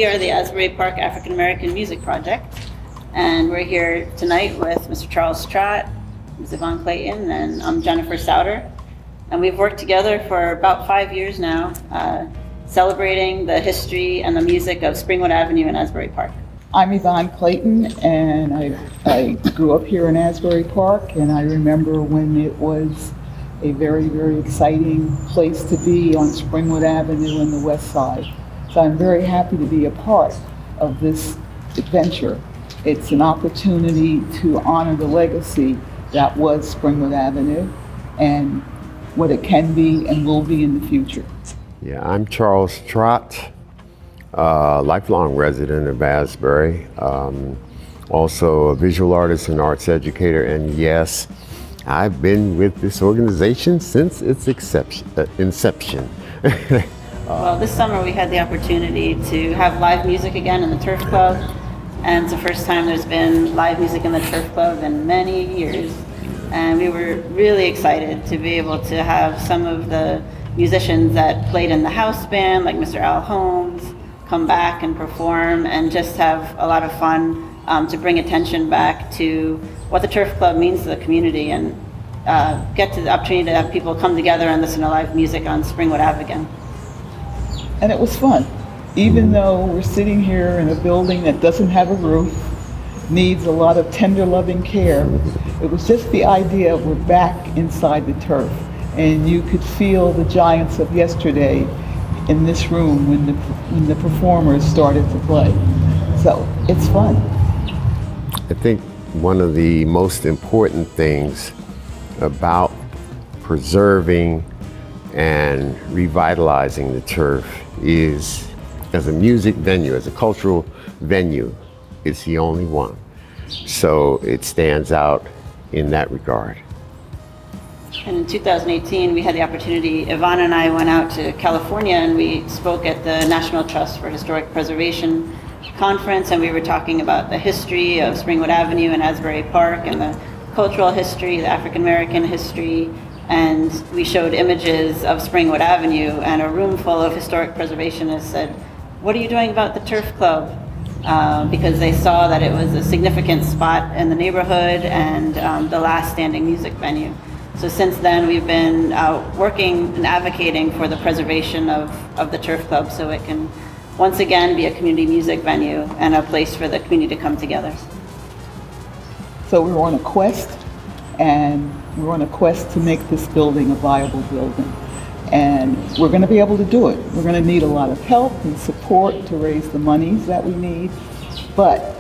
We are the Asbury Park African American Music Project, and we're here tonight with Mr. Charles Trott, Ms. Yvonne Clayton, and I'm Jennifer Souter. And we've worked together for about 5 years now, celebrating the history and the music of Springwood Avenue in Asbury Park. I'm Yvonne Clayton, and I grew up here in Asbury Park, and I remember when it was a very, very exciting place to be on Springwood Avenue in the West Side. So I'm very happy to be a part of this adventure. It's an opportunity to honor the legacy that was Springwood Avenue and what it can be and will be in the future. Yeah, I'm Charles Trott, lifelong resident of Asbury, also a visual artist and arts educator, and yes, I've been with this organization since its inception. Well, this summer we had the opportunity to have live music again in the Turf Club, and it's the first time there's been live music in the Turf Club in many years, and we were really excited to be able to have some of the musicians that played in the house band, like Mr. Al Holmes, come back and perform and just have a lot of fun to bring attention back to what the Turf Club means to the community and get to the opportunity to have people come together and listen to live music on Springwood Ave again. And it was fun. Even though we're sitting here in a building that doesn't have a roof, needs a lot of tender loving care, it was just the idea we're back inside the turf. And you could feel the giants of yesterday in this room when the performers started to play. So it's fun. I think one of the most important things about preserving and revitalizing the turf is, as a music venue, as a cultural venue, it's the only one. So it stands out in that regard. And in 2018, we had the opportunity, Yvonne and I went out to California and we spoke at the National Trust for Historic Preservation conference, and we were talking about the history of Springwood Avenue and Asbury Park and the cultural history, the African American history, and we showed images of Springwood Avenue, and a room full of historic preservationists said, "What are you doing about the Turf Club?" Because they saw that it was a significant spot in the neighborhood and the last standing music venue. So since then, we've been working and advocating for the preservation of the Turf Club so it can once again be a community music venue and a place for the community to come together. So we were on a quest, and we were on a quest to make this building a viable building. And we're going to be able to do it. We're going to need a lot of help and support to raise the monies that we need, but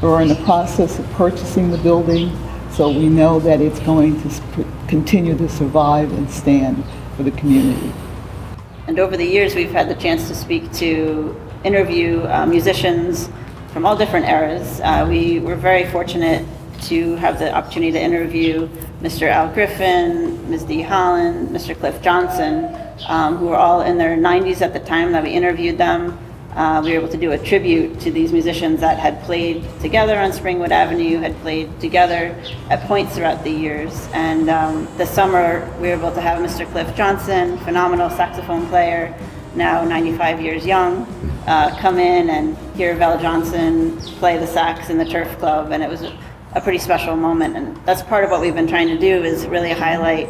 we're in the process of purchasing the building, so we know that it's going to continue to survive and stand for the community. And over the years, we've had the chance to interview musicians from all different eras. We were very fortunate to have the opportunity to interview Mr. Al Griffin, Ms. Dee Holland, Mr. Cliff Johnson, who were all in their 90s at the time that we interviewed them. We were able to do a tribute to these musicians that had played together on Springwood Avenue, had played together at points throughout the years. And this summer, we were able to have Mr. Cliff Johnson, phenomenal saxophone player, now 95 years young, come in and hear Val Johnson play the sax in the Turf Club, and it was a pretty special moment. And that's part of what we've been trying to do, is really highlight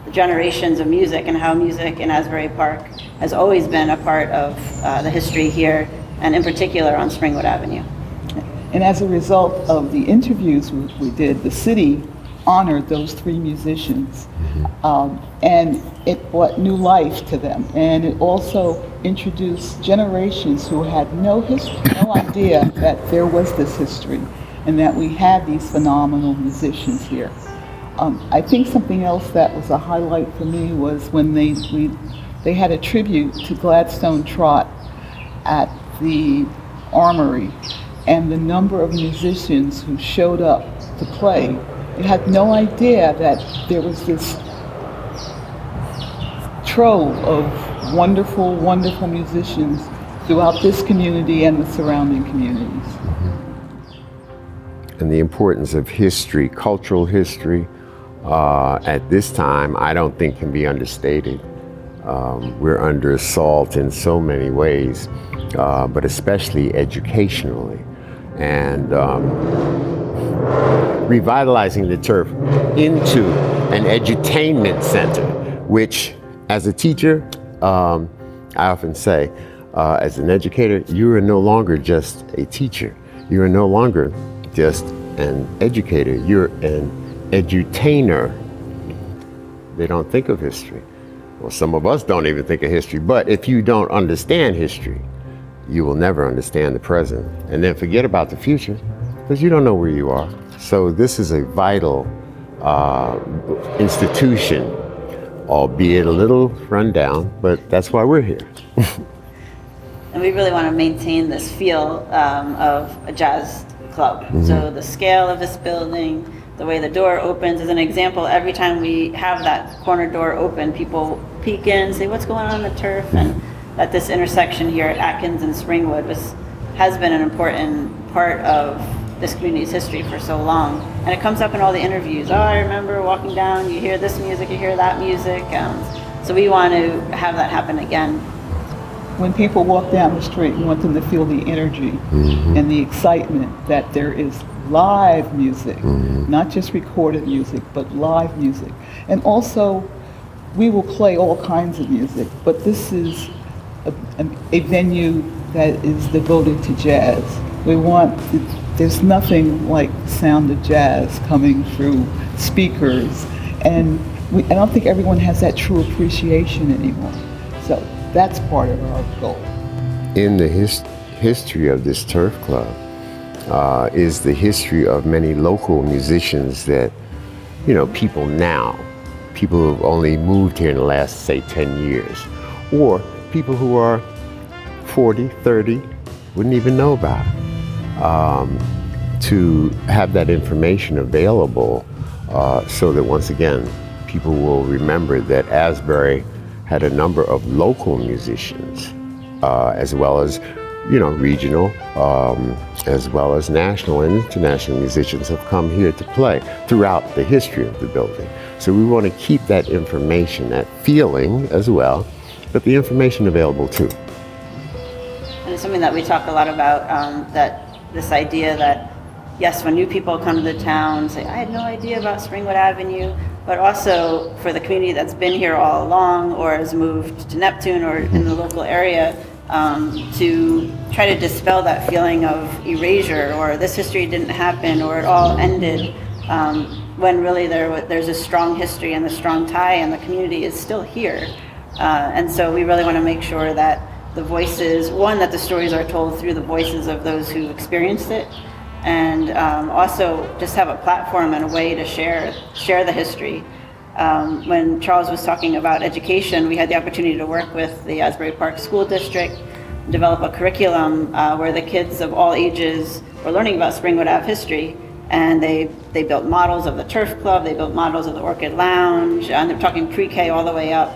the generations of music and how music in Asbury Park has always been a part of the history here, and in particular on Springwood Avenue. And as a result of the interviews we did, the city honored those three musicians, and it brought new life to them. And it also introduced generations who had no history, no idea that there was this history and that we had these phenomenal musicians here. I think something else that was a highlight for me was when they had a tribute to Gladstone Trott at the Armory, and the number of musicians who showed up to play. You had no idea that there was this trove of wonderful, wonderful musicians throughout this community and the surrounding communities. And the importance of history, cultural history, at this time, I don't think can be understated. We're under assault in so many ways. but especially educationally. And revitalizing the turf into an edutainment center, which as a teacher, I often say, as an educator, you are no longer just a teacher. You are no longer just an educator. You're an edutainer. They don't think of history. Well, some of us don't even think of history, but if you don't understand history, you will never understand the present, and then forget about the future because you don't know where you are. So this is a vital institution, albeit a little run down, but that's why we're here. And we really want to maintain this feel of a jazz club. So the scale of this building, the way the door opens is an example. Every time we have that corner door open, people peek in, say, what's going on the turf? And that this intersection here at Atkins and Springwood has been an important part of this community's history for so long. And it comes up in all the interviews. Oh, I remember walking down, you hear this music, you hear that music. So we want to have that happen again. When people walk down the street, you want them to feel the energy and the excitement that there is live music, not just recorded music, but live music. And also, we will play all kinds of music, but this is a venue that is devoted to jazz. There's nothing like the sound of jazz coming through speakers, and I don't think everyone has that true appreciation anymore. So that's part of our goal. In the history of this turf club is the history of many local musicians that, people who have only moved here in the last, say, 10 years, or people who are 40, 30, wouldn't even know about it. To have that information available so that once again, people will remember that Asbury had a number of local musicians, as well as, regional, as well as national and international musicians have come here to play throughout the history of the building. So we want to keep that information, that feeling as well, but the information available too. And it's something that we talk a lot about, that this idea that, yes, when new people come to the town, say, I had no idea about Springwood Avenue, but also for the community that's been here all along or has moved to Neptune or in the local area, to try to dispel that feeling of erasure or this history didn't happen or it all ended, when really there's a strong history and a strong tie and the community is still here. And so we really want to make sure that the voices, that the stories are told through the voices of those who experienced it, and also just have a platform and a way to share the history. When Charles was talking about education, we had the opportunity to work with the Asbury Park School District, develop a curriculum where the kids of all ages were learning about Springwood Ave history, and they built models of the Turf Club, they built models of the Orchid Lounge, and they're talking pre-K all the way up,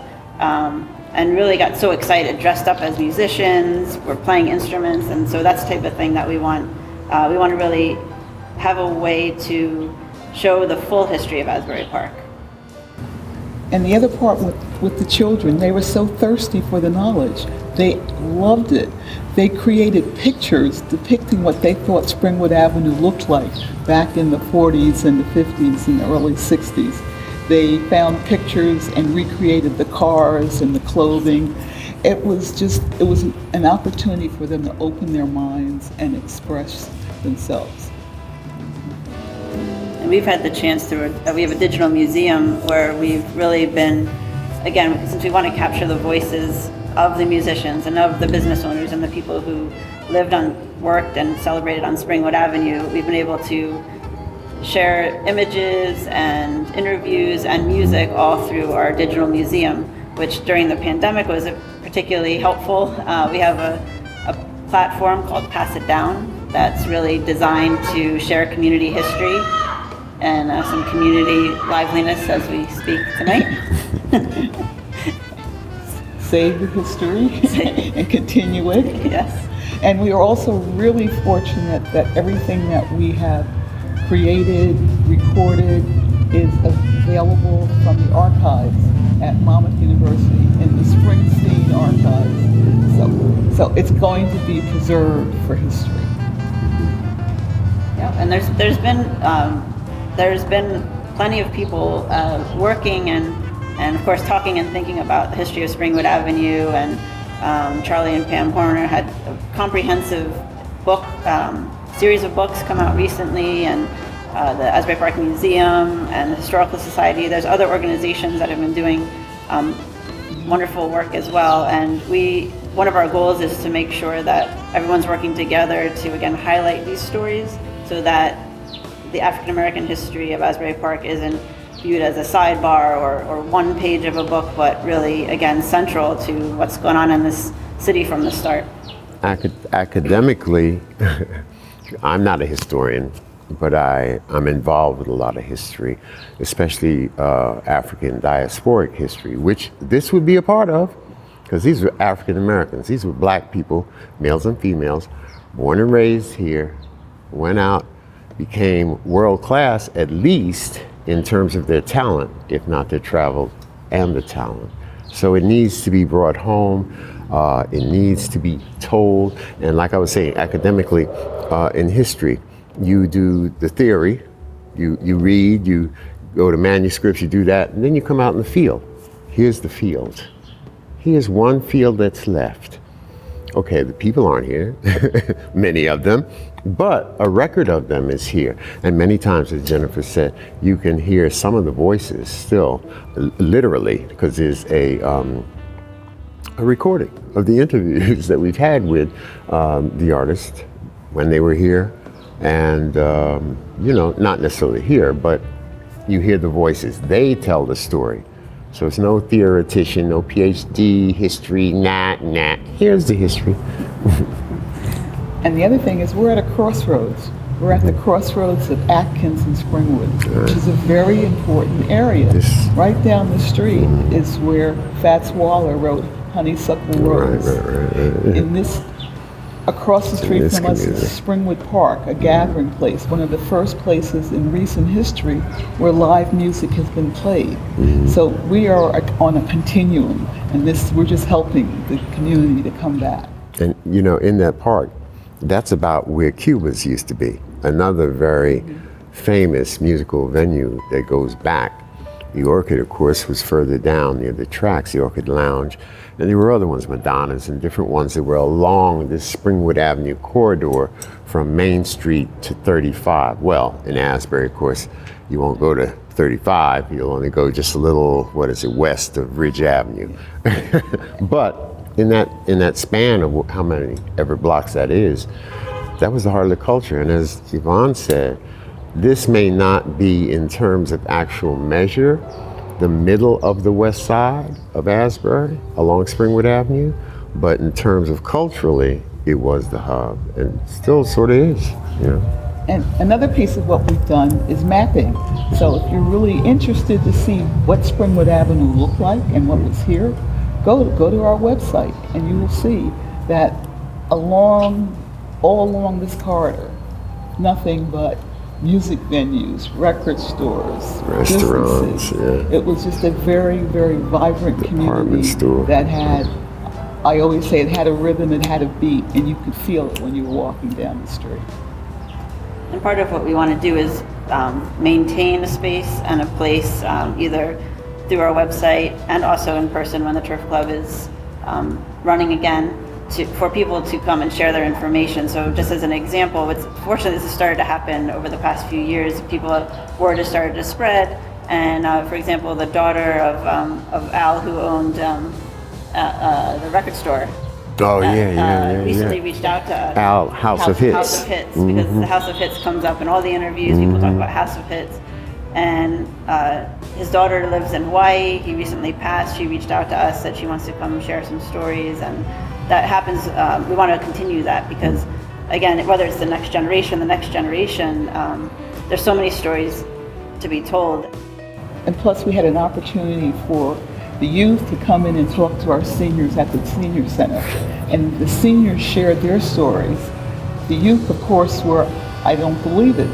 and really got so excited, dressed up as musicians, were playing instruments, and so that's the type of thing that we want. We want to really have a way to show the full history of Asbury Park. And the other part with the children, they were so thirsty for the knowledge. They loved it. They created pictures depicting what they thought Springwood Avenue looked like back in the 40s and the 50s and the early 60s. They found pictures and recreated the cars and the clothing. It was an opportunity for them to open their minds and express themselves. And we've had the chance we have a digital museum where we've really been, again, since we want to capture the voices of the musicians and of the business owners and the people who lived worked and celebrated on Springwood Avenue, we've been able to share images and interviews and music all through our digital museum, which during the pandemic was particularly helpful. We have a platform called Pass It Down that's really designed to share community history and some community liveliness as we speak tonight. Save the history and continue it. Yes. And we are also really fortunate that everything that we have created, recorded, is available from the archives at Monmouth University in the Springsteen archives. So it's going to be preserved for history. Yeah, and there's been plenty of people working and of course talking and thinking about the history of Springwood Avenue, and Charlie and Pam Horner had a comprehensive book series of books come out recently, and the Asbury Park Museum and the Historical Society. There's other organizations that have been doing wonderful work as well, and one of our goals is to make sure that everyone's working together to again highlight these stories, so that the African American history of Asbury Park isn't viewed as a sidebar or one page of a book, but really again central to what's going on in this city from the start. Academically, I'm not a historian, but I'm involved with a lot of history, especially African diasporic history, which this would be a part of, because these were African Americans. These were black people, males and females, born and raised here, went out, became world class, at least in terms of their talent, if not their travel and the talent. So it needs to be brought home. It needs to be told. And like I was saying, academically, in history, you do the theory, you read, you go to manuscripts, you do that, and then you come out in the field. Here's the field. Here's one field that's left. Okay, the people aren't here, many of them, but a record of them is here. And many times, as Jennifer said, you can hear some of the voices still, literally, because there's a recording of the interviews that we've had with the artists when they were here. And, not necessarily here, but you hear the voices. They tell the story. So it's no theoretician, no PhD, history, nah. Here's the history. And the other thing is we're at a crossroads. We're at the crossroads of Atkins and Springwood, which is a very important area. Right down the street is where Fats Waller wrote Honeysuckle Rose. Right. In this, across the street from us is Springwood Park, a gathering place, one of the first places in recent history where live music has been played. So we are on a continuum, and we're just helping the community to come back. And in that park, that's about where Cuba's used to be, another very famous musical venue that goes back. The Orchid, of course, was further down near the tracks, the Orchid Lounge. And there were other ones, Madonna's and different ones that were along this Springwood Avenue corridor from Main Street to 35. Well, in Asbury, of course, you won't go to 35. You'll only go just a little, west of Ridge Avenue. But in that span of how many ever blocks that is, that was the heart of the culture. And as Yvonne said, this may not be, in terms of actual measure, the middle of the west side of Asbury along Springwood Avenue, but in terms of culturally, it was the hub, and still sort of is. And another piece of what we've done is mapping. So if you're really interested to see what Springwood Avenue looked like and what was here, go to our website, and you will see that all along this corridor, nothing but music venues, record stores, restaurants. businesses. It was just a very, very vibrant community that had, I always say, it had a rhythm, it had a beat, and you could feel it when you were walking down the street. And part of what we want to do is maintain a space and a place, either through our website and also in person when the Turf Club is running again, for people to come and share their information. So just as an example, fortunately this has started to happen over the past few years. Word has started to spread, and for example, the daughter of Al, who owned the record store, recently reached out to us. Al, House of Hits. Because the House of Hits comes up in all the interviews. People talk about House of Hits. And his daughter lives in Hawaii. He recently passed. She reached out to us, said she wants to come share some stories, and that happens. We want to continue that because, again, whether it's the next generation, there's so many stories to be told. And plus, we had an opportunity for the youth to come in and talk to our seniors at the senior center, and the seniors shared their stories. The youth, of course, were, I don't believe it.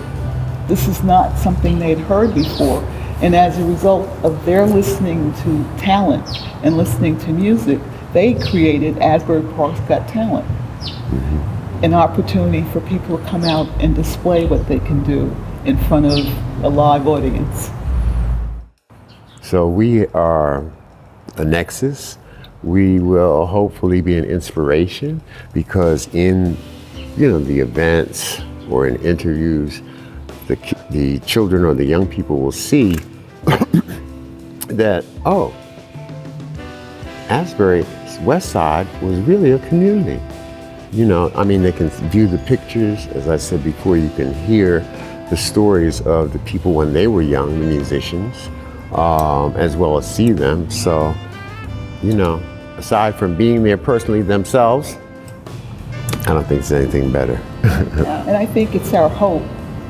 This is not something they'd heard before. And as a result of their listening to talent and listening to music, they created Asbury Park's Got Talent, an opportunity for people to come out and display what they can do in front of a live audience. So we are a nexus. We will hopefully be an inspiration, because in the events or in interviews, the children or the young people will see that, oh, Asbury's West Side was really a community. They can view the pictures. As I said before, you can hear the stories of the people when they were young, the musicians, as well as see them. So, aside from being there personally themselves, I don't think there's anything better. And I think it's our hope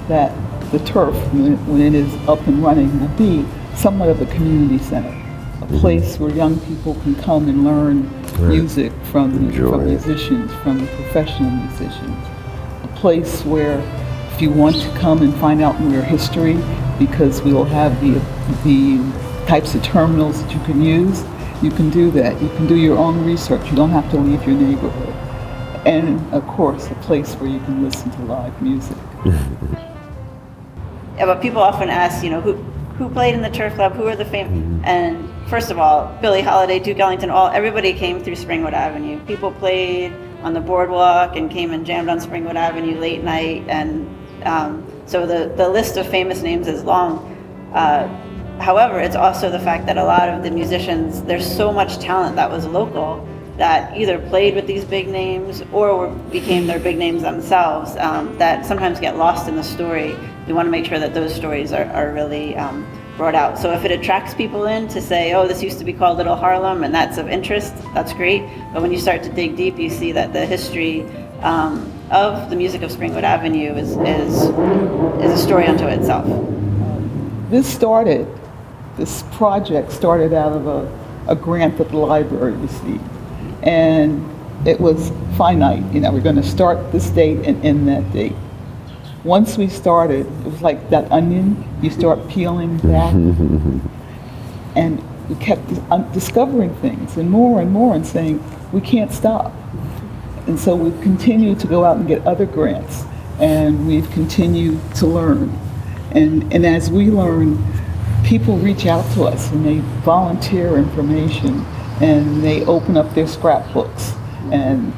that the turf, when it is up and running, will be somewhat of a community center, a place where young people can come and learn music from musicians, from the professional musicians. A place where, if you want to come and find out more history, because we will have the types of terminals that you can use, you can do that. You can do your own research. You don't have to leave your neighborhood. And of course, a place where you can listen to live music. Yeah, but people often ask, who played in the Turf Club? Who are the famous? And first of all, Billie Holiday, Duke Ellington, everybody came through Springwood Avenue. People played on the boardwalk and came and jammed on Springwood Avenue late night, and so the list of famous names is long. However, it's also the fact that a lot of the musicians, there's so much talent that was local that either played with these big names or became their big names themselves, that sometimes get lost in the story. We want to make sure that those stories are really brought out. So if it attracts people in to say, oh, this used to be called Little Harlem, and that's of interest, that's great. But when you start to dig deep, you see that the history of the music of Springwood Avenue is a story unto itself. This project started out of a grant that the library received. And it was finite, we're going to start this date and end that date. Once we started, it was like that onion, you start peeling back. And we kept discovering things and more and saying, we can't stop. And so we've continued to go out and get other grants, and we've continued to learn. And as we learn, people reach out to us and they volunteer information, and they open up their scrapbooks, and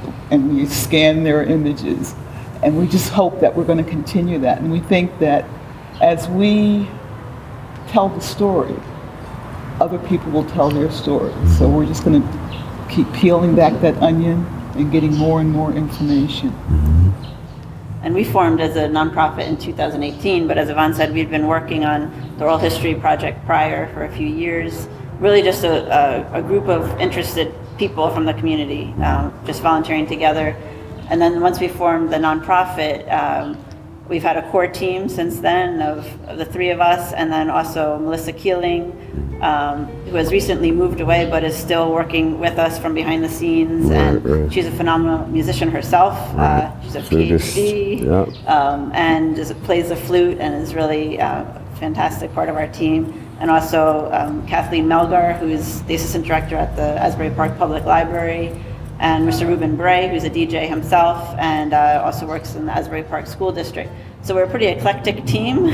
we scan their images. And we just hope that we're going to continue that. And we think that as we tell the story, other people will tell their stories. So we're just going to keep peeling back that onion and getting more and more information. And we formed as a nonprofit in 2018, but as Yvonne said, we'd been working on the Oral History Project prior for a few years. Really just a group of interested people from the community, just volunteering together. And then once we formed the nonprofit, we've had a core team since then of the three of us, and then also Melissa Keeling, who has recently moved away but is still working with us from behind the scenes. And she's a phenomenal musician herself. She's a PhD, and plays the flute and is really a fantastic part of our team. And also Kathleen Melgar, who is the assistant director at the Asbury Park Public Library, and Mr. Ruben Bray, who's a DJ himself, and also works in the Asbury Park School District. So we're a pretty eclectic team,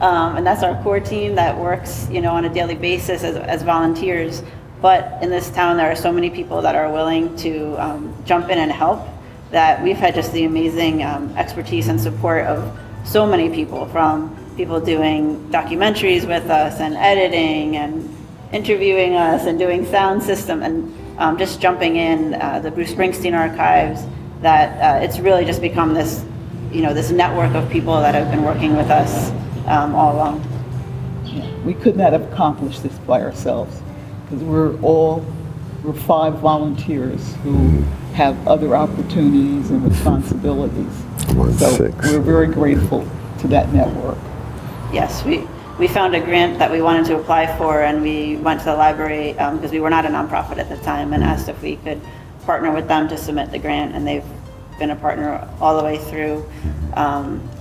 and that's our core team that works, on a daily basis as volunteers. But in this town, there are so many people that are willing to jump in and help, that we've had just the amazing expertise and support of so many people, from people doing documentaries with us and editing and interviewing us and doing sound system and just jumping in the Bruce Springsteen archives, that it's really just become this, this network of people that have been working with us all along. Yeah, we could not have accomplished this by ourselves, because we're 5 volunteers who have other opportunities and responsibilities. So we're very grateful to that network. Yes, we found a grant that we wanted to apply for, and we went to the library because we were not a nonprofit at the time, and asked if we could partner with them to submit the grant, and they've been a partner all the way through,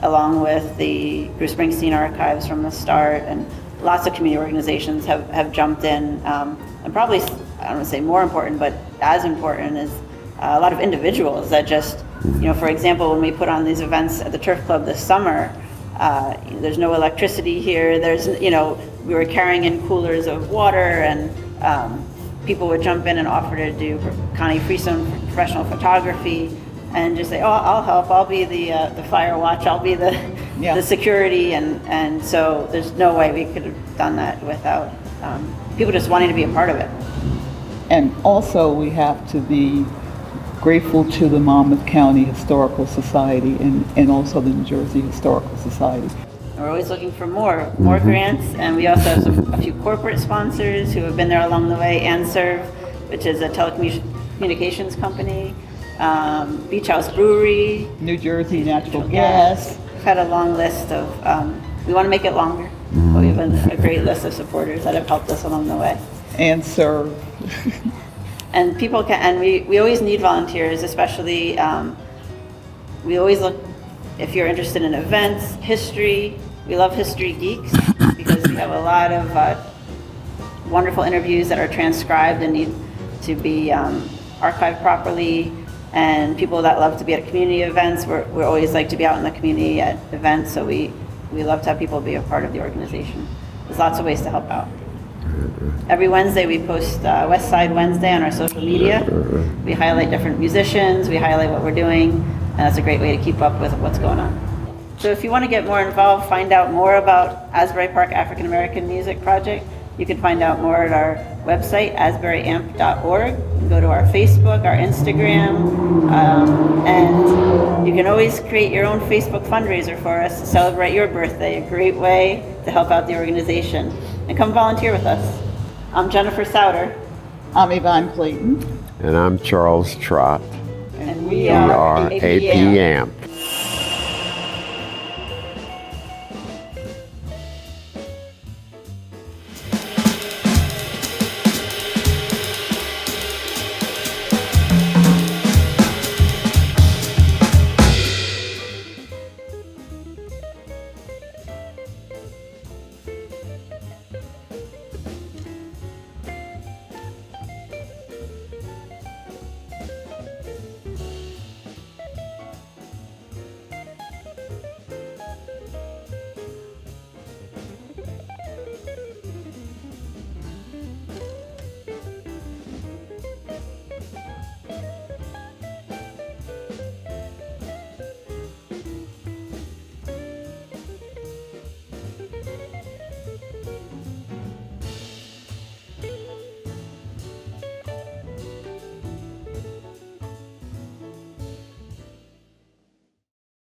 along with the Bruce Springsteen archives from the start, and lots of community organizations have jumped in, and probably I don't want to say more important, but as important is a lot of individuals that just, for example, when we put on these events at the Turf Club this summer, there's no electricity here. We were carrying in coolers of water, and people would jump in and offer to do Connie Freestone professional photography, and just say, "Oh, I'll help. I'll be the fire watch. I'll be the security." And so there's no way we could have done that without people just wanting to be a part of it. And also, we have to be grateful to the Monmouth County Historical Society and also the New Jersey Historical Society. We're always looking for more grants, and we also have a few corporate sponsors who have been there along the way. ANSERV, which is a telecommunications company, Beach House Brewery, New Jersey Natural Gas. We've had a long list of, we want to make it longer, but we have a great list of supporters that have helped us along the way. ANSERV. And people can, and we always need volunteers, especially, we always look, if you're interested in events, history, we love history geeks because we have a lot of wonderful interviews that are transcribed and need to be archived properly, and people that love to be at community events. We're always like to be out in the community at events, so we love to have people be a part of the organization. There's lots of ways to help out. Every Wednesday we post West Side Wednesday on our social media. We highlight different musicians, we highlight what we're doing, and that's a great way to keep up with what's going on. So if you want to get more involved, find out more about Asbury Park African American Music Project, you can find out more at our website, asburyamp.org. You can go to our Facebook, our Instagram, and you can always create your own Facebook fundraiser for us to celebrate your birthday, a great way to help out the organization. And come volunteer with us. I'm Jennifer Souter. I'm Yvonne Clayton. And I'm Charles Trott. And we are AP Amp.